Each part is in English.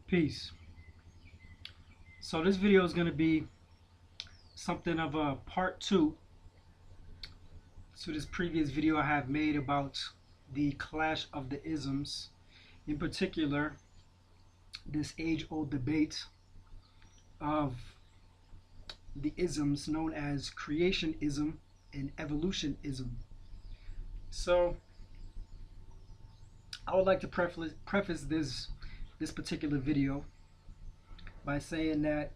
Peace. So this video is going to be something of a part two to this previous video I have made about the clash of the isms. In particular, this age-old debate of the isms known as creationism and evolutionism. So I would like to preface this particular video by saying that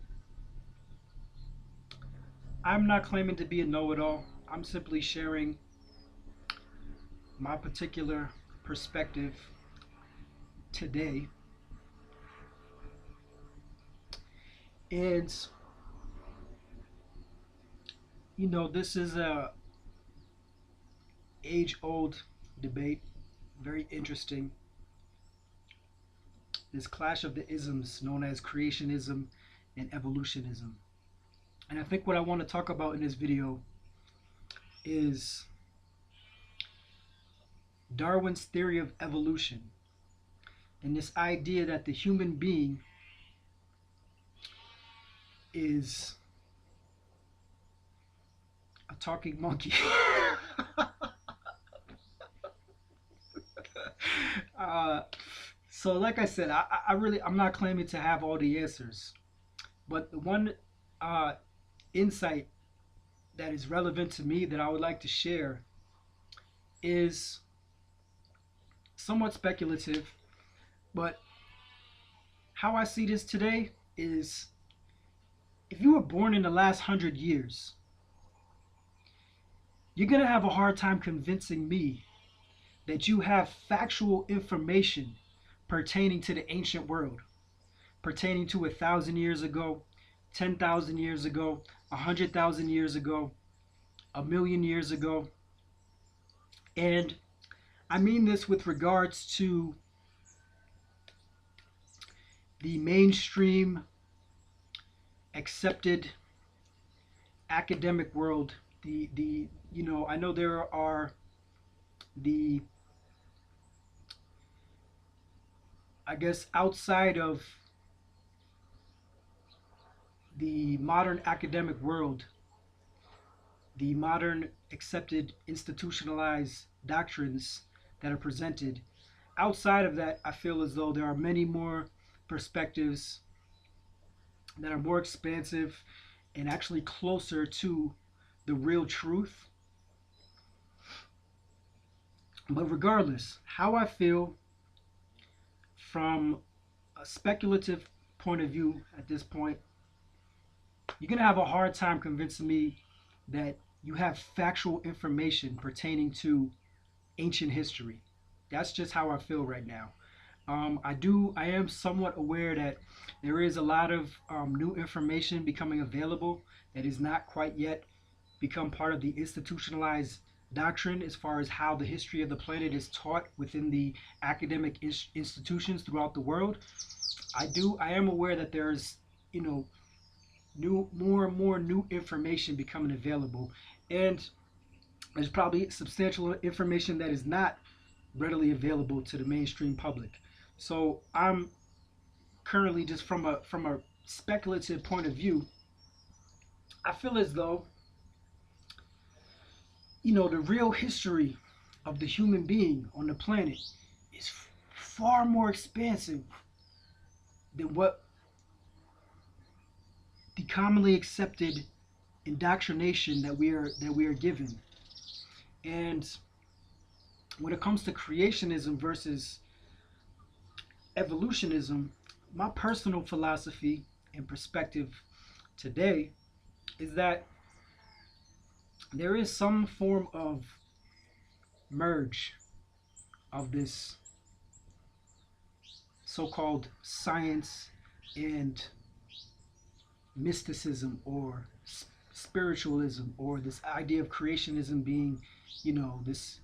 I'm not claiming to be a know-it-all. I'm simply sharing my particular perspective today. And this is a age-old debate, very interesting. This clash of the isms known as creationism and evolutionism. And I think what I want to talk about in this video is Darwin's theory of evolution and this idea that the human being is a talking monkey. So like I said, I'm not claiming to have all the answers, but the one insight that is relevant to me that I would like to share is somewhat speculative, but how I see this today is if you were born in the last 100 years, you're going to have a hard time convincing me that you have factual information pertaining to the ancient world, pertaining to 1,000 years ago, 10,000 years ago, 100,000 years ago, 1,000,000 years ago. And I mean this with regards to the mainstream accepted academic world. I know there are the, I guess, outside of the modern academic world, the modern accepted institutionalized doctrines that are presented. Outside of that, I feel as though there are many more perspectives that are more expansive and actually closer to the real truth. But regardless, how I feel from a speculative point of view at this point, you're going to have a hard time convincing me that you have factual information pertaining to ancient history. That's just how I feel right now. I am somewhat aware that there is a lot of new information becoming available that is not quite yet become part of the institutionalized doctrine as far as how the history of the planet is taught within the academic institutions throughout the world. I am aware that there's more and more new information becoming available, and there's probably substantial information that is not readily available to the mainstream public. So I'm currently, just from a speculative point of view, I feel as though the real history of the human being on the planet is far more expansive than what the commonly accepted indoctrination that we are given. And when it comes to creationism versus evolutionism, my personal philosophy and perspective today is that there is some form of merge of this so-called science and mysticism or spiritualism, or this idea of creationism being, this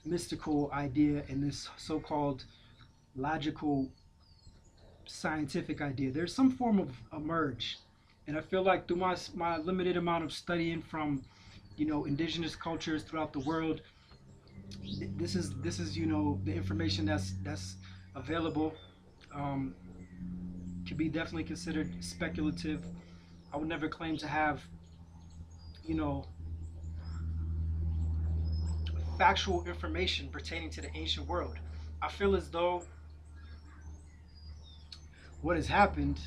mystical idea and this so-called logical scientific idea. There's some form of a merge. And I feel like through my limited amount of studying from, indigenous cultures throughout the world, this is the information that's available um, can be definitely considered speculative. I would never claim to have, you know, factual information pertaining to the ancient world. I feel as though what has happened,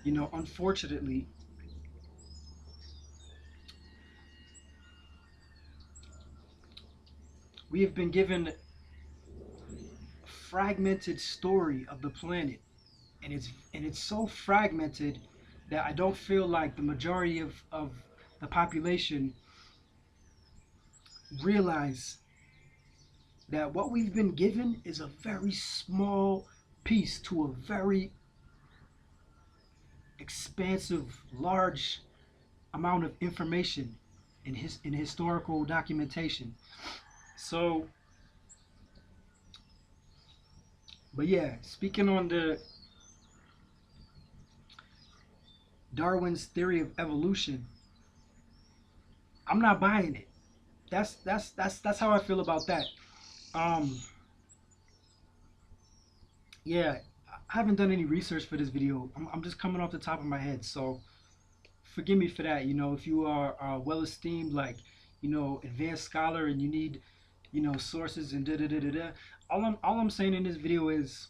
unfortunately, we have been given a fragmented story of the planet, and it's so fragmented that I don't feel like the majority of the population realize that what we've been given is a very small piece to a very expansive, large amount of information in historical documentation. So, but yeah, speaking on the Darwin's theory of evolution, I'm not buying it. That's how I feel about that. Um, yeah, I haven't done any research for this video. I'm just coming off the top of my head, so forgive me for that. If you are well esteemed, like advanced scholar, and you need sources and da da da da da. All I'm saying in this video is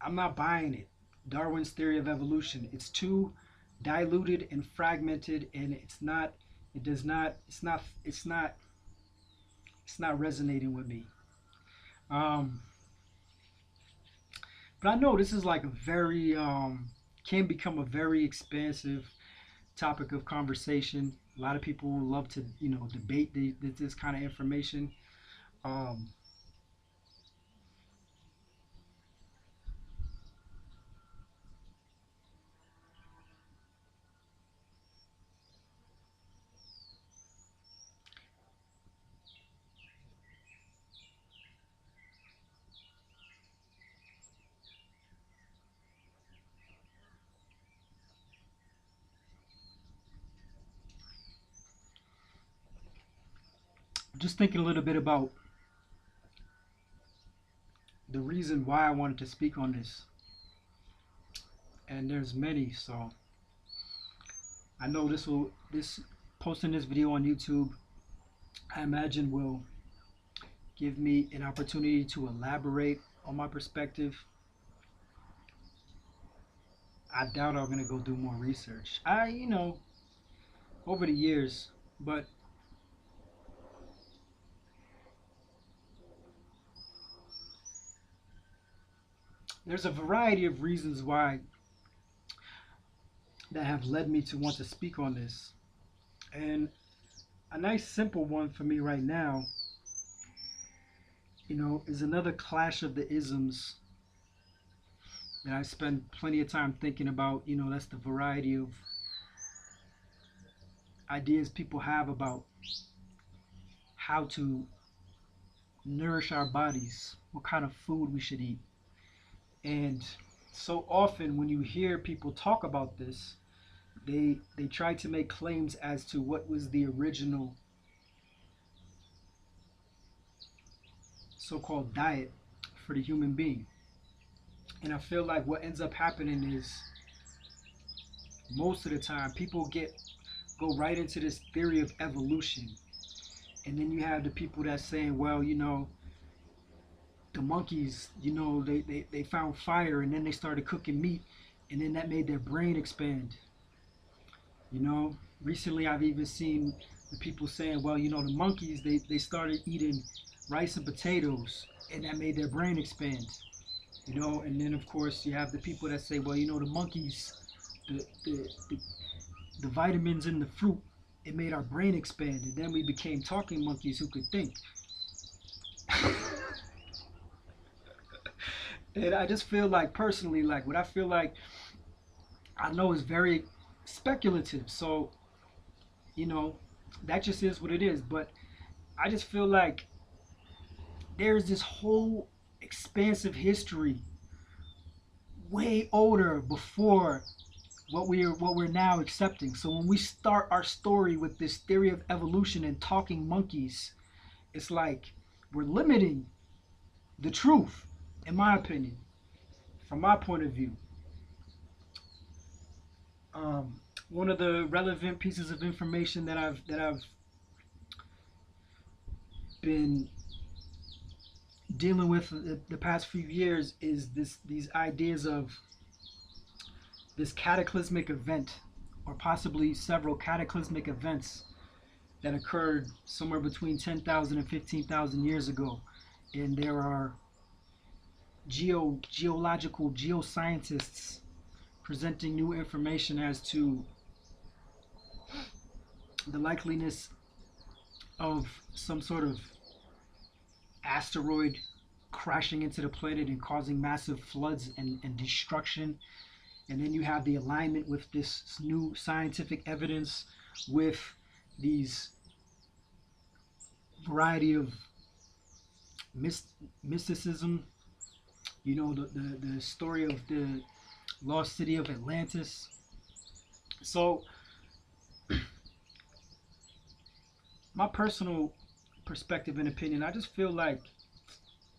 I'm not buying it. Darwin's theory of evolution. It's too diluted and fragmented, and it's not. It does not. It's not. It's not. It's not resonating with me. Um, but I know this is like a very can become a very expansive topic of conversation. A lot of people love to debate this kind of information. Um, just thinking a little bit about the reason why I wanted to speak on this, and there's many. So I know this posting this video on YouTube, I imagine will give me an opportunity to elaborate on my perspective. I doubt I'm gonna go do more research. Over the years, but there's a variety of reasons why that have led me to want to speak on this. And a nice simple one for me right now, is another clash of the isms that I spend plenty of time thinking about. That's the variety of ideas people have about how to nourish our bodies, what kind of food we should eat. And so often when you hear people talk about this, they try to make claims as to what was the original so-called diet for the human being. And I feel like what ends up happening is most of the time people go right into this theory of evolution. And then you have the people that's saying, well, the monkeys, they found fire and then they started cooking meat and then that made their brain expand. Recently I've even seen the people saying, well, the monkeys, they started eating rice and potatoes and that made their brain expand. And then of course you have the people that say, well, the monkeys, the vitamins in the fruit, it made our brain expand and then we became talking monkeys who could think. And I just feel like personally, like what I feel like I know is very speculative. So, you know, that just is what it is. But I just feel like there's this whole expansive history way older before what we're now accepting. So when we start our story with this theory of evolution and talking monkeys, it's like we're limiting the truth, in my opinion, from my point of view. One of the relevant pieces of information that I've been dealing with the past few years is these ideas of this cataclysmic event, or possibly several cataclysmic events that occurred somewhere between 10,000 and 15,000 years ago. And there are geological geoscientists presenting new information as to the likeliness of some sort of asteroid crashing into the planet and causing massive floods and destruction. And then you have the alignment with this new scientific evidence with these variety of mysticism. You know, the story of the lost city of Atlantis. So my personal perspective and opinion, I just feel like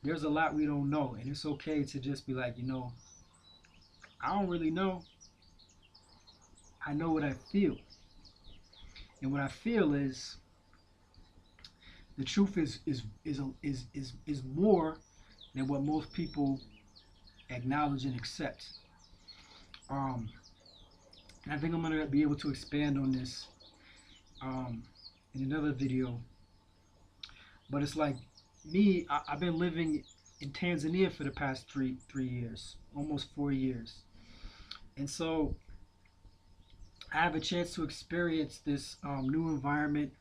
there's a lot we don't know, and it's okay to just be like, I don't really know. I know what I feel, and what I feel is the truth is more than what most people acknowledge and accept. And I think I'm gonna be able to expand on this in another video. But it's like me, I've been living in Tanzania for the past three years, almost 4 years. And so I have a chance to experience this new environment,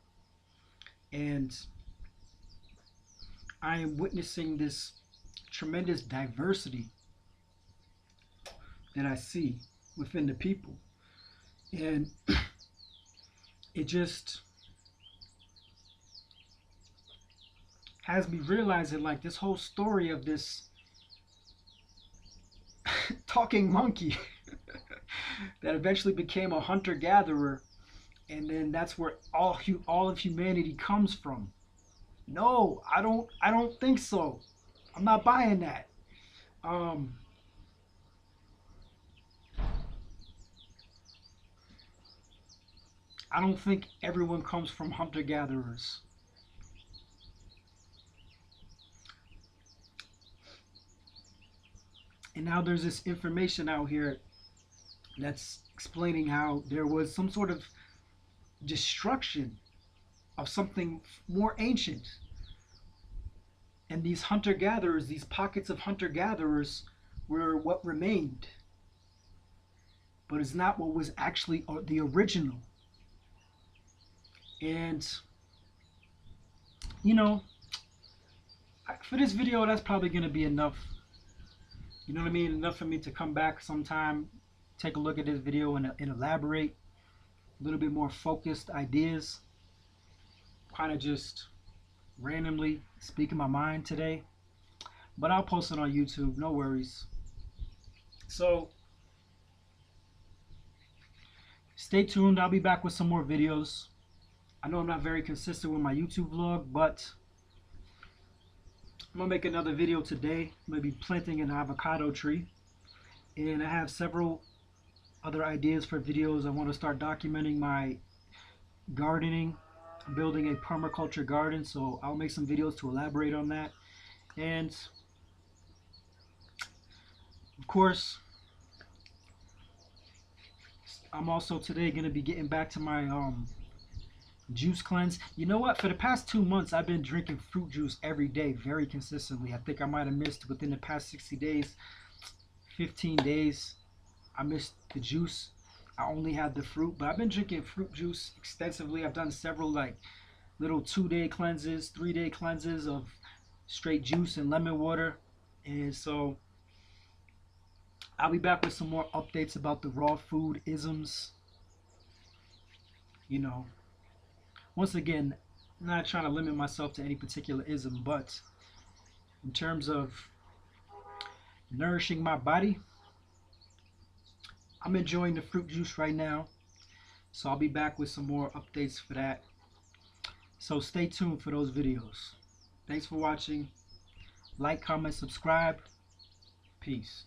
and I am witnessing this tremendous diversity that I see within the people. And it just has me realizing, like, this whole story of this talking monkey that eventually became a hunter-gatherer, and then that's where all of humanity comes from. No, I don't think so. I'm not buying that. I don't think everyone comes from hunter-gatherers. And now there's this information out here that's explaining how there was some sort of destruction of something more ancient. And these hunter-gatherers, these pockets of hunter-gatherers, were what remained. But it's not what was actually the original. And, for this video, that's probably going to be enough. You know what I mean? Enough for me to come back sometime, take a look at this video, and elaborate a little bit more focused ideas. Kind of just randomly speaking my mind today. But I'll post it on YouTube, no worries. So, stay tuned. I'll be back with some more videos. I know I'm not very consistent with my YouTube vlog, but I'm gonna make another video today. I'm gonna be planting an avocado tree, and I have several other ideas for videos. I want to start documenting my gardening. I'm building a permaculture garden, so I'll make some videos to elaborate on that. And of course, I'm also today gonna be getting back to my juice cleanse. You know what? For the past 2 months, I've been drinking fruit juice every day, very consistently. I think I might have missed within the past 60 days, 15 days. I missed the juice. I only had the fruit, but I've been drinking fruit juice extensively. I've done several like little 2-day cleanses, 3-day cleanses of straight juice and lemon water. And so I'll be back with some more updates about the raw food isms. Once again, I'm not trying to limit myself to any particular ism, but in terms of nourishing my body, I'm enjoying the fruit juice right now. So I'll be back with some more updates for that. So stay tuned for those videos. Thanks for watching. Like, comment, subscribe. Peace.